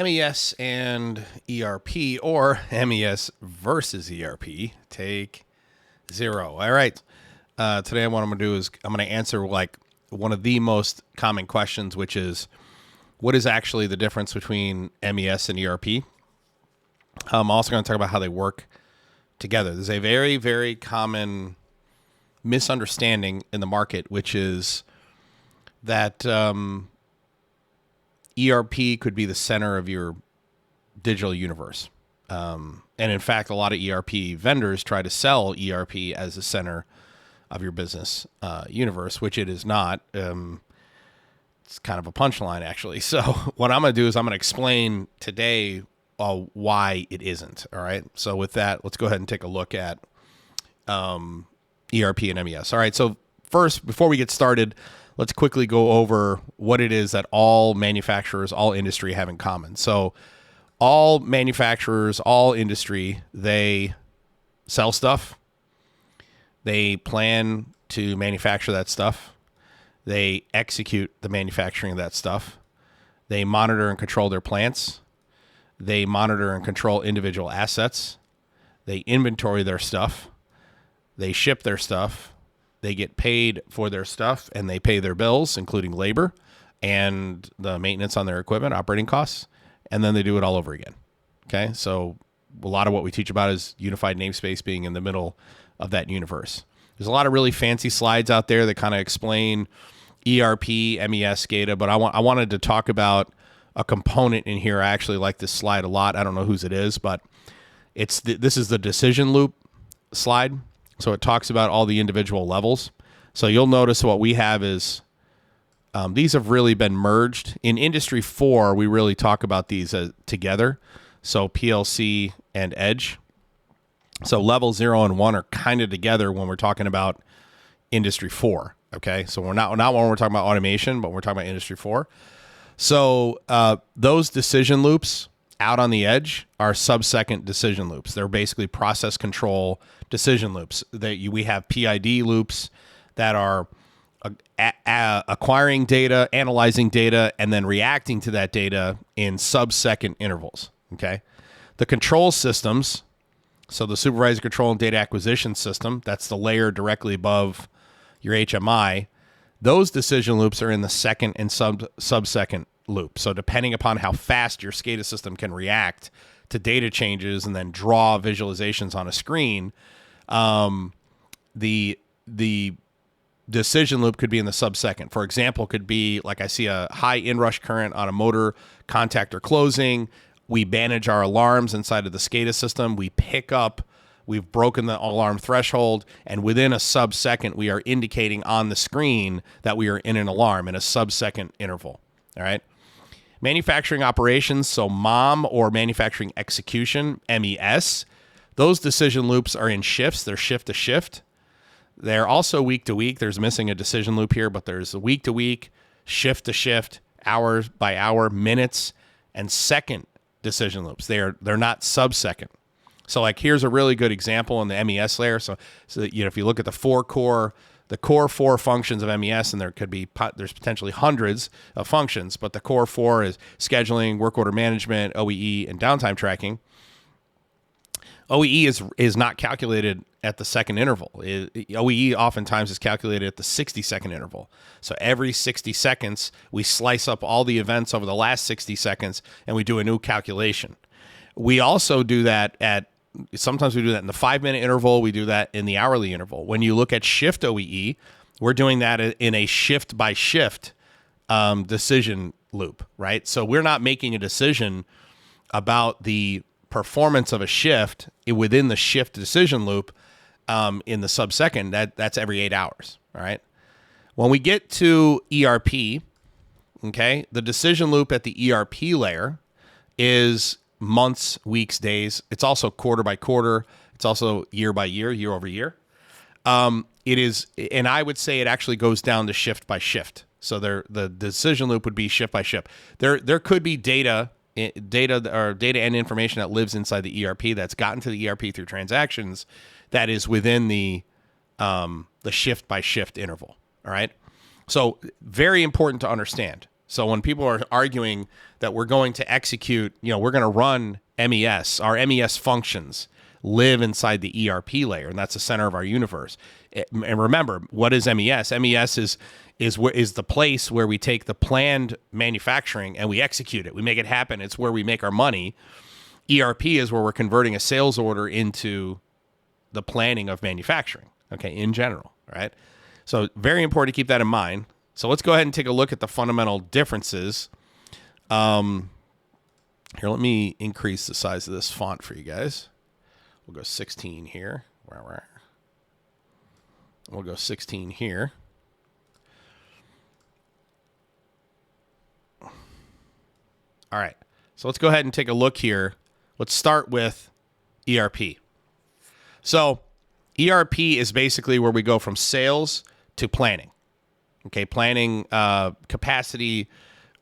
MES and ERP, or MES versus ERP, take 0. All right. Today what I'm going to do is I'm going to answer like one of the most common questions, which is what is actually the difference between MES and ERP? I'm also going to talk about how they work together. There's a very, very common misunderstanding in the market, which is that ERP could be the center of your digital universe. And in fact, a lot of ERP vendors try to sell ERP as the center of your business universe, which it is not. It's kind of a punchline, actually. So what I'm going to do is I'm going to explain today why it isn't. All right. So with that, let's go ahead and take a look at ERP and MES. All right. So first, before we get started, let's quickly go over what it is that all manufacturers, all industry have in common. So all manufacturers, all industry, they sell stuff. They plan to manufacture that stuff. They execute the manufacturing of that stuff. They monitor and control their plants. They monitor and control individual assets. They inventory their stuff. They ship their stuff. They get paid for their stuff, and they pay their bills, including labor and the maintenance on their equipment, operating costs, and then they do it all over again. Okay, so a lot of what we teach about is unified namespace being in the middle of that universe. There's a lot of really fancy slides out there that kind of explain ERP, MES, SCADA, but I wanted to talk about a component in here. I actually like this slide a lot. I don't know whose it is, but this is the decision loop slide. So it talks about all the individual levels. So you'll notice what we have is these have really been merged. In Industry 4, we really talk about these together. So PLC and Edge. So level 0 and 1 are kind of together when we're talking about Industry 4. Okay, so we're not when we're talking about automation, but we're talking about Industry 4. So those decision loops out on the edge are sub-second decision loops. They're basically process control decision loops. We have PID loops that are acquiring data, analyzing data, and then reacting to that data in sub-second intervals. Okay, the control systems. So the supervisor control and data acquisition system, that's the layer directly above your HMI. Those decision loops are in the second and sub-second loop. So depending upon how fast your SCADA system can react to data changes and then draw visualizations on a screen, the decision loop could be in the sub-second. For example, could be like I see a high inrush current on a motor contactor closing. We manage our alarms inside of the SCADA system. We've broken the alarm threshold, and within a sub-second, we are indicating on the screen that we are in an alarm in a sub-second interval. All right. Manufacturing operations, so MOM or manufacturing execution, MES, those decision loops are in shifts. They're shift to shift. They're also week to week. There's missing a decision loop here, but there's week to week, shift to shift, hours by hour, minutes, and second decision loops. They're not sub-second. So like here's a really good example in the MES layer. So if you look at the core 4 functions of MES, and there's potentially hundreds of functions, but the core 4 is scheduling, work order management, OEE, and downtime tracking. OEE is not calculated at the second interval. OEE oftentimes is calculated at the 60-second interval. So every 60 seconds, we slice up all the events over the last 60 seconds, and we do a new calculation. We also do that sometimes we do that in the 5-minute interval. We do that in the hourly interval. When you look at shift OEE, we're doing that in a shift by shift decision loop, right? So we're not making a decision about the performance of a shift within the shift decision loop in the sub-second. That's every 8 hours, all right? When we get to ERP, okay, the decision loop at the ERP layer is months, weeks, days. It's also quarter by quarter. It's also year by year, year over year. It is, and I would say it actually goes down to shift by shift. So the decision loop would be shift by shift. There could be data and information that lives inside the ERP that's gotten to the ERP through transactions that is within the shift by shift interval. All right. So very important to understand. So when people are arguing that we're going to execute, we're going to run MES, our MES functions live inside the ERP layer, and that's the center of our universe. And remember, what is MES? MES is the place where we take the planned manufacturing and we execute it. We make it happen. It's where we make our money. ERP is where we're converting a sales order into the planning of manufacturing, okay, in general, right? So very important to keep that in mind. So let's go ahead and take a look at the fundamental differences. Here, let me increase the size of this font for you guys. We'll go 16 here. We'll go 16 here. All right. So let's go ahead and take a look here. Let's start with ERP. So ERP is basically where we go from sales to planning. Okay, planning capacity,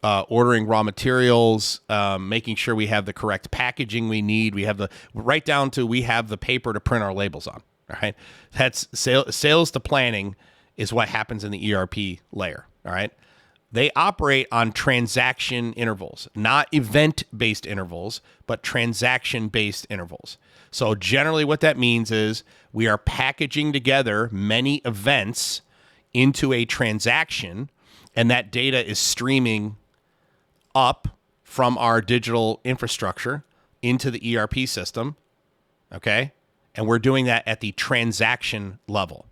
ordering raw materials, making sure we have the correct packaging we need. We have right down to we have the paper to print our labels on. All right, that's sales to planning is what happens in the ERP layer. All right, they operate on transaction intervals, not event-based intervals, but transaction-based intervals. So generally what that means is we are packaging together many events into a transaction, and that data is streaming up from our digital infrastructure into the ERP system, okay? And we're doing that at the transaction level.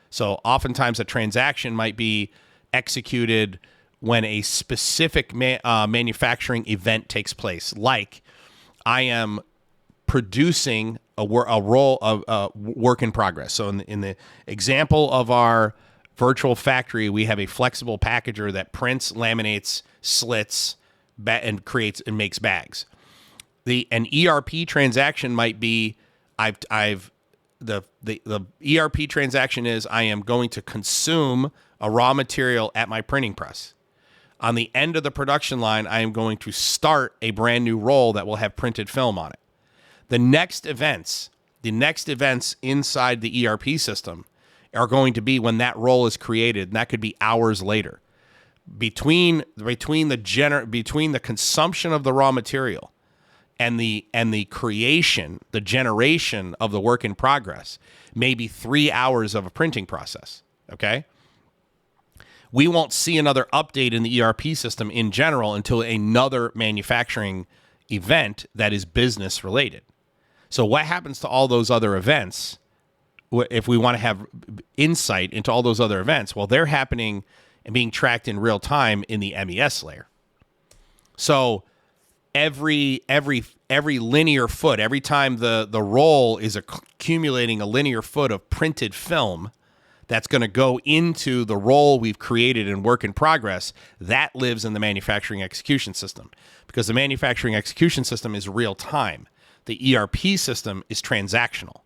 So oftentimes a transaction might be executed when a specific manufacturing event takes place, like I am producing a role of work in progress. So in the example of our virtual factory, we have a flexible packager that prints, laminates, slits, and creates and makes bags. An ERP transaction might be the ERP transaction is I am going to consume a raw material at my printing press. On the end of the production line, I am going to start a brand new roll that will have printed film on it. The next events inside the ERP system are going to be when that roll is created, and that could be hours later. Between the consumption of the raw material and the creation, the generation of the work in progress, maybe 3 hours of a printing process. Okay. We won't see another update in the ERP system in general until another manufacturing event that is business related. So what happens to all those other events? If we want to have insight into all those other events, well, they're happening and being tracked in real time in the MES layer. So every linear foot, every time the roll is accumulating a linear foot of printed film that's going to go into the roll we've created in work in progress, that lives in the manufacturing execution system, because the manufacturing execution system is real time. The ERP system is transactional.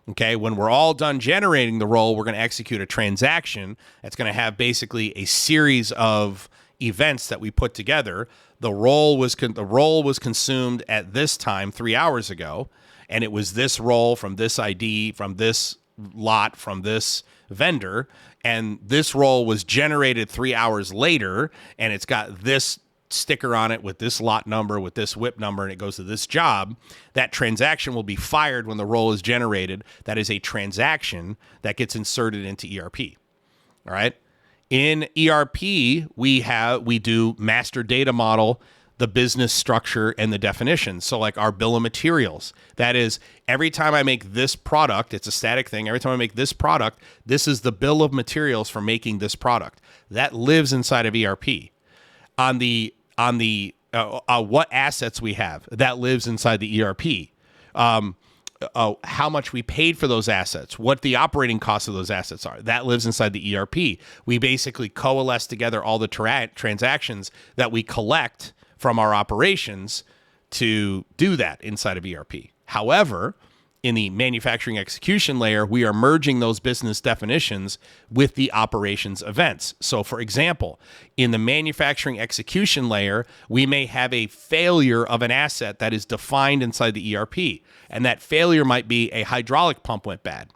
Okay, when we're all done generating the roll, we're going to execute a transaction that's going to have basically a series of events that we put together. The roll was consumed at this time 3 hours ago, and it was this roll from this ID, from this lot, from this vendor, and this roll was generated 3 hours later, and it's got this sticker on it with this lot number, with this WIP number, and it goes to this job. That transaction will be fired when the roll is generated. That is a transaction that gets inserted into ERP. All right. In ERP, we do master data model, the business structure, and the definitions. So like our bill of materials, that is every time I make this product, it's a static thing. Every time I make this product, this is the bill of materials for making this product. That lives inside of ERP. On the what assets we have, that lives inside the ERP. How much we paid for those assets, what the operating costs of those assets are, that lives inside the ERP. We basically coalesce together all the transactions that we collect from our operations to do that inside of ERP. However, in the manufacturing execution layer, we are merging those business definitions with the operations events. So for example, in the manufacturing execution layer, we may have a failure of an asset that is defined inside the ERP. And that failure might be a hydraulic pump went bad.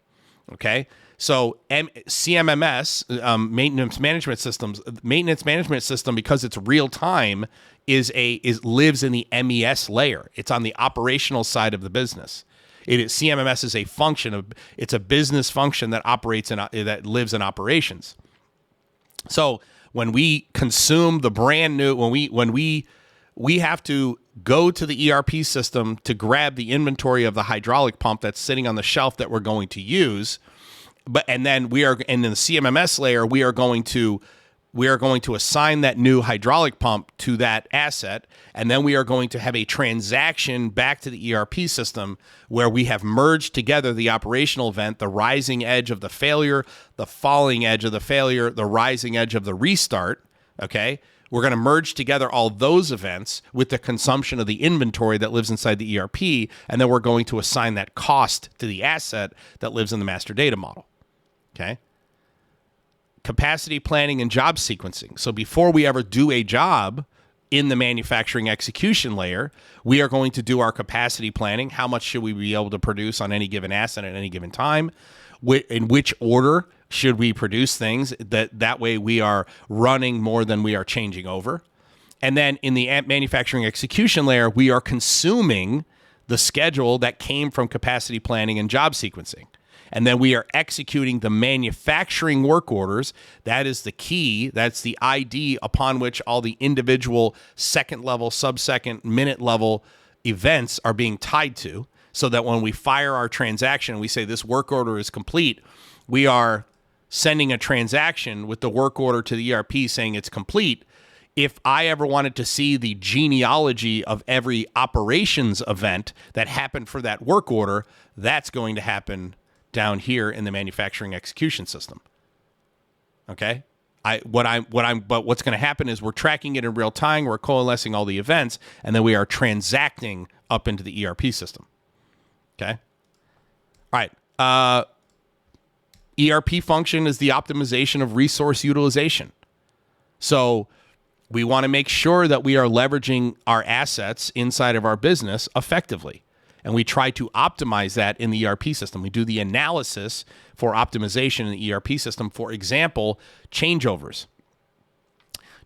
Okay. So CMMS, maintenance management system, because it's real time, lives in the MES layer. It's on the operational side of the business. CMMS is a function it's a business function that operates that lives in operations. So when we consume the brand new, when we have to go to the ERP system to grab the inventory of the hydraulic pump that's sitting on the shelf that we're going to use. And in the CMMS layer, we are going to assign that new hydraulic pump to that asset, and then we are going to have a transaction back to the ERP system where we have merged together the operational event, the rising edge of the failure, the falling edge of the failure, the rising edge of the restart. Okay, we're going to merge together all those events with the consumption of the inventory that lives inside the ERP, and then we're going to assign that cost to the asset that lives in the master data model. Okay. Capacity planning and job sequencing. So before we ever do a job in the manufacturing execution layer, we are going to do our capacity planning. How much should we be able to produce on any given asset at any given time? In which order should we produce things? That way we are running more than we are changing over. And then in the manufacturing execution layer, we are consuming the schedule that came from capacity planning and job sequencing. And then we are executing the manufacturing work orders. That is the key. That's the ID upon which all the individual second level, sub-second, minute level events are being tied to, so that when we fire our transaction, we say this work order is complete, we are sending a transaction with the work order to the ERP saying it's complete. If I ever wanted to see the genealogy of every operations event that happened for that work order, that's going to happen down here in the manufacturing execution system. Okay? But what's going to happen is we're tracking it in real time, we're coalescing all the events, and then we are transacting up into the ERP system. Okay? All right. ERP function is the optimization of resource utilization. So we want to make sure that we are leveraging our assets inside of our business effectively. And we try to optimize that in the ERP system. We do the analysis for optimization in the ERP system. For example, changeovers.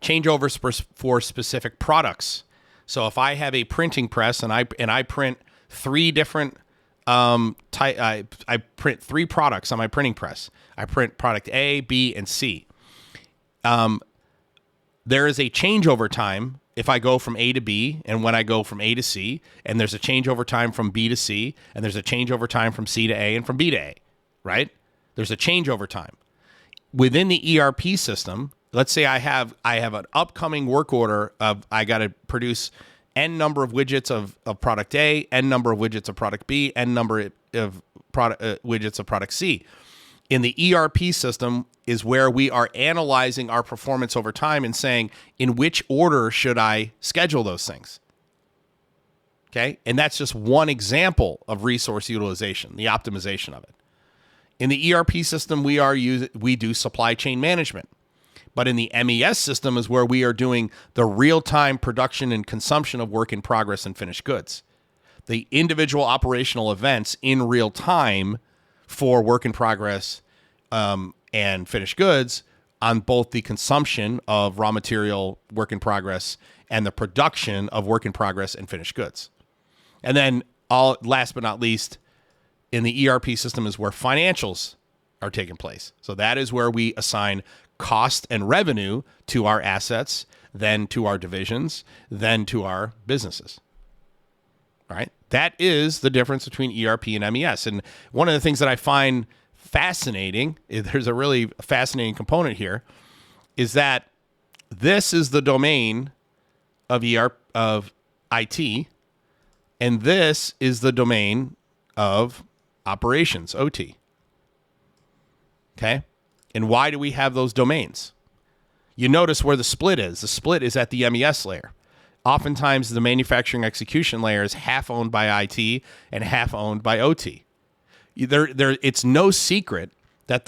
Changeovers for specific products. So if I have a printing press and I print three different I print three products on my printing press. I print product A, B, and C. There is a changeover time if I go from A to B, and when I go from A to C, and there's a changeover time from B to C, and there's a changeover time from C to A and from B to A, right? There's a changeover time. Within the ERP system, let's say I have an upcoming work order of I got to produce N number of widgets of product A, N number of widgets of product B, N number of widgets of product C. In the ERP system is where we are analyzing our performance over time and saying, in which order should I schedule those things? Okay. And that's just one example of resource utilization, the optimization of it. In the ERP system, we do supply chain management. But in the MES system is where we are doing the real-time production and consumption of work in progress and finished goods. The individual operational events in real time for work in progress and finished goods on both the consumption of raw material work in progress and the production of work in progress and finished goods. And then last but not least, in the ERP system is where financials are taking place. So that is where we assign cost and revenue to our assets, then to our divisions, then to our businesses. All right. That is the difference between ERP and MES. And one of the things that I find fascinating, there's a really fascinating component here, is that this is the domain of IT, and this is the domain of operations, OT. Okay? And why do we have those domains? You notice where the split is. The split is at the MES layer. Oftentimes, the manufacturing execution layer is half owned by IT and half owned by OT. It's no secret that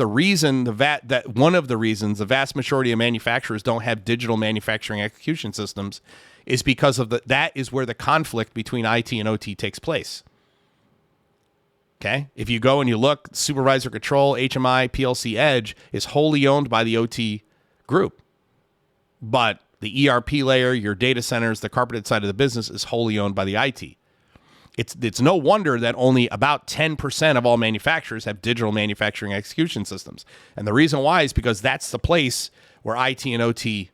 one of the reasons the vast majority of manufacturers don't have digital manufacturing execution systems is because of that is where the conflict between IT and OT takes place. Okay. If you go and you look, supervisor control, HMI, PLC Edge is wholly owned by the OT group. But the ERP layer, your data centers, the carpeted side of the business is wholly owned by the IT. It's no wonder that only about 10% of all manufacturers have digital manufacturing execution systems. And the reason why is because that's the place where IT and OT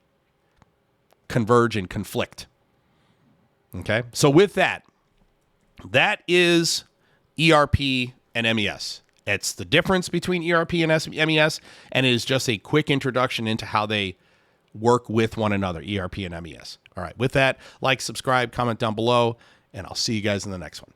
converge and conflict. Okay? So with that is ERP and MES. It's the difference between ERP and MES, and it is just a quick introduction into how they work with one another, ERP and MES. All right, with that, like, subscribe, comment down below, and I'll see you guys in the next one.